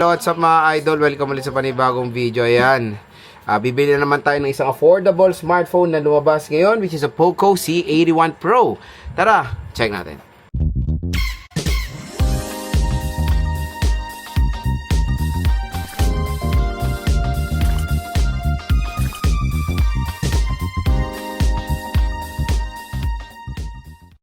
What's up mga idol? Welcome ulit sa panibagong video. Ayan. Bibili na naman tayo ng isang affordable smartphone na lumabas ngayon, which is a Poco C81 Pro. Tara, check natin.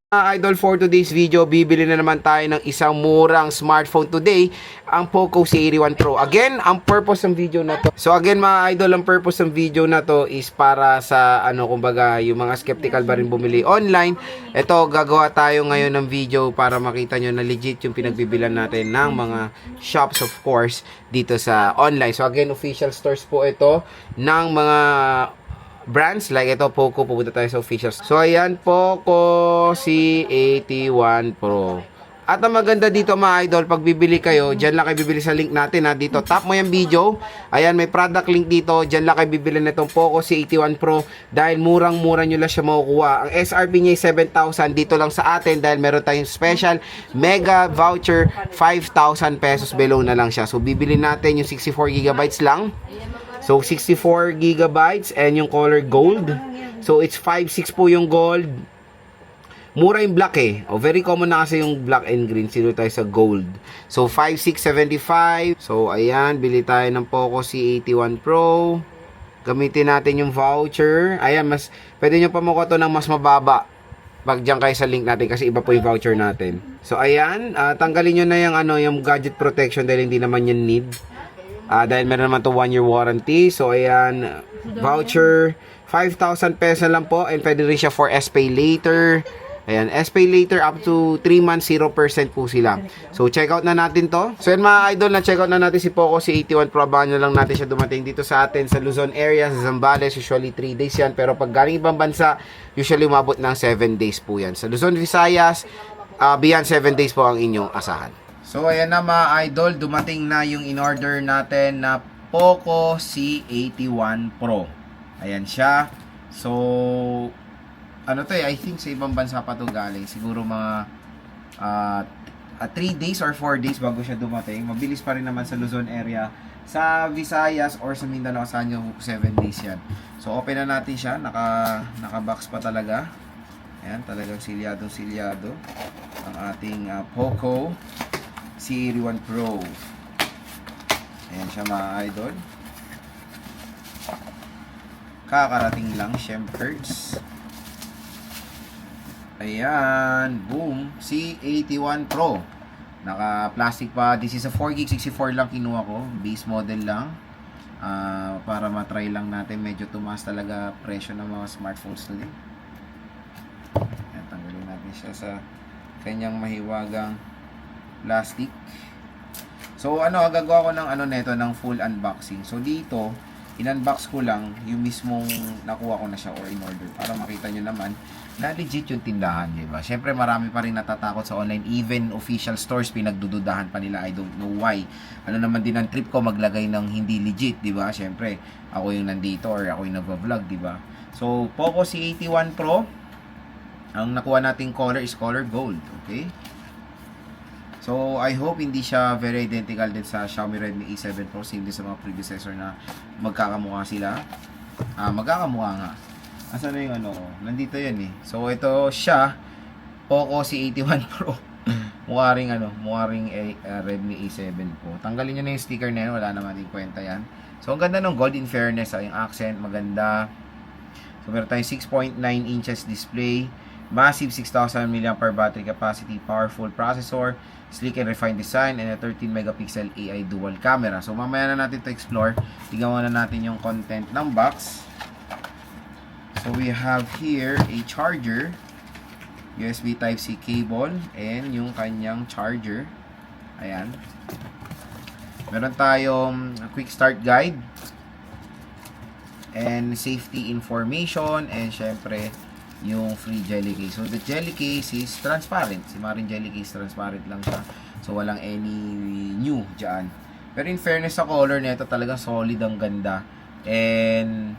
Idol, for today's video, bibili na naman tayo ng isang murang smartphone today, ang Poco C81 Pro. Again, ang purpose ng video na to. So again mga idol, ang purpose ng video na to is para sa kumbaga, yung mga skeptical ba rin bumili online. Ito, gagawa tayo ngayon ng video para makita nyo na legit yung pinagbibilan natin ng mga shops, of course, dito sa online. So again, official stores po ito ng mga brands like ito, Poco. Pupunta tayo sa officials. So ayan, Poco C81 Pro. At ang maganda dito mga idol, pag bibili kayo, dyan lang kayo bibili sa link natin dito. Tap mo yung video. Ayan, may product link dito. Dyan lang kayo bibili na itong Poco C81 Pro dahil murang-mura nyo lang siya makukuha. Ang SRP niya ay 7,000 dito lang sa atin dahil meron tayong special mega voucher, 5,000 pesos below na lang siya. So bibili natin yung 64 gigabytes lang. So, 64 gigabytes and yung color gold. So, it's 5.6 po yung gold. Mura yung black very common na kasi yung black and green. Sino tayo sa gold. So, 5,675. So, ayan. Bili tayo ng Poco C81 Pro. Gamitin natin yung voucher. Ayan, pwede nyo pa makuha to ng mas mababa pag dyan kayo sa link natin kasi iba po yung voucher natin. So, ayan. Tanggalin nyo na yung gadget protection dahil hindi naman yan need. Dahil meron naman to 1-year warranty. So ayan, voucher 5,000 pesos lang po and pwede rin siya for S-Pay later. Ayan, S-Pay later up to 3 months 0% po sila. So check out na natin to. So yun mga idol, na check out na natin si Poco C81 Pro. Abangan nyo lang natin siya dumating dito sa atin sa Luzon area, sa Zambales. Usually 3 days yan, pero pag galing ibang bansa, usually umabot ng 7 days po yan. Sa Luzon, Visayas, beyond 7 days po ang inyong asahan. So ayan na mga idol, dumating na yung in-order natin na Poco C81 Pro. Ayan siya. So I think sa ibang bansa pa to galing. Siguro mga 3 days or 4 days bago siya dumating. Mabilis pa rin naman sa Luzon area. Sa Visayas or sa Mindanao, saan yung 7 days yan. So open na natin siya, naka-box pa talaga. Ayan, talagang silyado ang ating Poco C81 Pro. Ayan siya mga idol. Kakarating lang, syempre. Ayan, boom, C81 Pro. Naka-plastic pa. This is a 4GB 64 lang kinuha ko. Base model lang. Para matry lang natin. Medyo tumaas talaga presyo ng mga smartphones today. Ayan, tanggalin natin siya sa kanyang mahiwagang plastic. So gagawa ko ng nito ng full unboxing. So dito in-unbox ko lang yung mismong nakuha ko na siya or in order para makita nyo naman na legit yung tindahan, di ba? Syempre marami pa rin natatakot sa online, even official stores pinagdududahan pa nila. I don't know why. Naman din ang trip ko maglagay ng hindi legit, di ba? Syempre ako yung nandito or ako yung nagvo-vlog, di ba? So Poco C81 Pro, ang nakuha nating color is color gold, okay? So, I hope hindi siya very identical din sa Xiaomi Redmi A7 Pro. Same din sa mga predecessor na magkakamukha sila. Magkakamukha nga. Asan na yung nandito yan So, ito siya. Poco C81 Pro. mukha ring Redmi A7 Pro. Tanggalin nyo na yung sticker na yan. Wala naman yung kwenta yan. So, ang ganda ng gold in fairness. Yung accent, maganda. So, meron tayong 6.9 inches display. Massive 6,000 mAh battery capacity, powerful processor, sleek and refined design, and a 13 megapixel AI dual camera. So mamaya na natin to explore. Tingnan muna natin yung content ng box. So we have here a charger, USB Type-C cable, and yung kanyang charger. Ayan. Meron tayong quick start guide, and safety information, and syempre yung free jelly case. So the jelly case is transparent. Si Marin jelly case transparent lang siya. So walang any new dyan. Pero in fairness sa color nito, talagang solid, ang ganda. And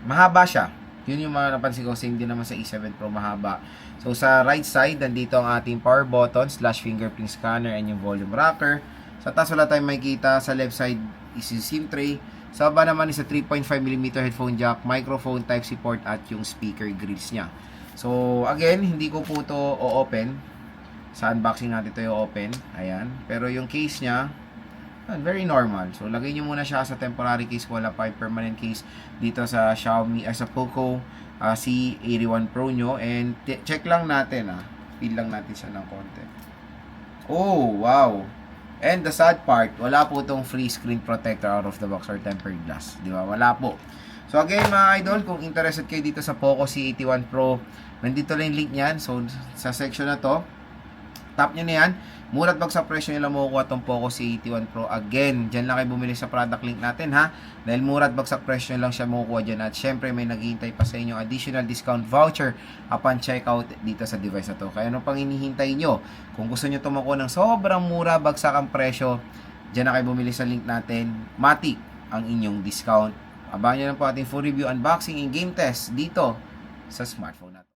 mahaba siya. Yun yung mga napansin ko. Same din naman sa E7 Pro, mahaba. So sa right side, nandito ang ating power button / fingerprint scanner and yung volume rocker. Sa taas wala tayong makikita. Sa left side is yung SIM tray. Sa baba naman is a 3.5mm headphone jack, microphone, Type-C port at yung speaker grills niya. So again, hindi ko po ito o-open. Sa unboxing natin ito i-open. Ayan. Pero yung case niya, very normal. So lagay nyo muna siya sa temporary case. Wala pa yung permanent case dito sa Xiaomi, sa Poco C81 Pro nyo. And check lang natin Peel lang natin siya ng konti. Oh, wow. And the sad part, wala po itong free screen protector out of the box or tempered glass. Di ba? Wala po. So again mga idol, kung interested kayo dito sa Poco C81 Pro, nandito lang yung link niyan. So sa section na to, tap nyo na yan. Murat bagsak presyo nila makukuha itong Poco C81 Pro. Again, dyan lang kayo bumili sa product link natin Dahil murat bagsak presyo lang siya makukuha dyan. At syempre may naghihintay pa sa inyo additional discount voucher upon checkout dito sa device na to. Kaya ano pang hinihintay nyo? Kung gusto nyo tumakuha ng sobrang mura bagsak ang presyo, dyan na kayo bumili sa link natin. Matik ang inyong discount. Abangan nyo lang po ating full review, unboxing, and game test dito sa smartphone.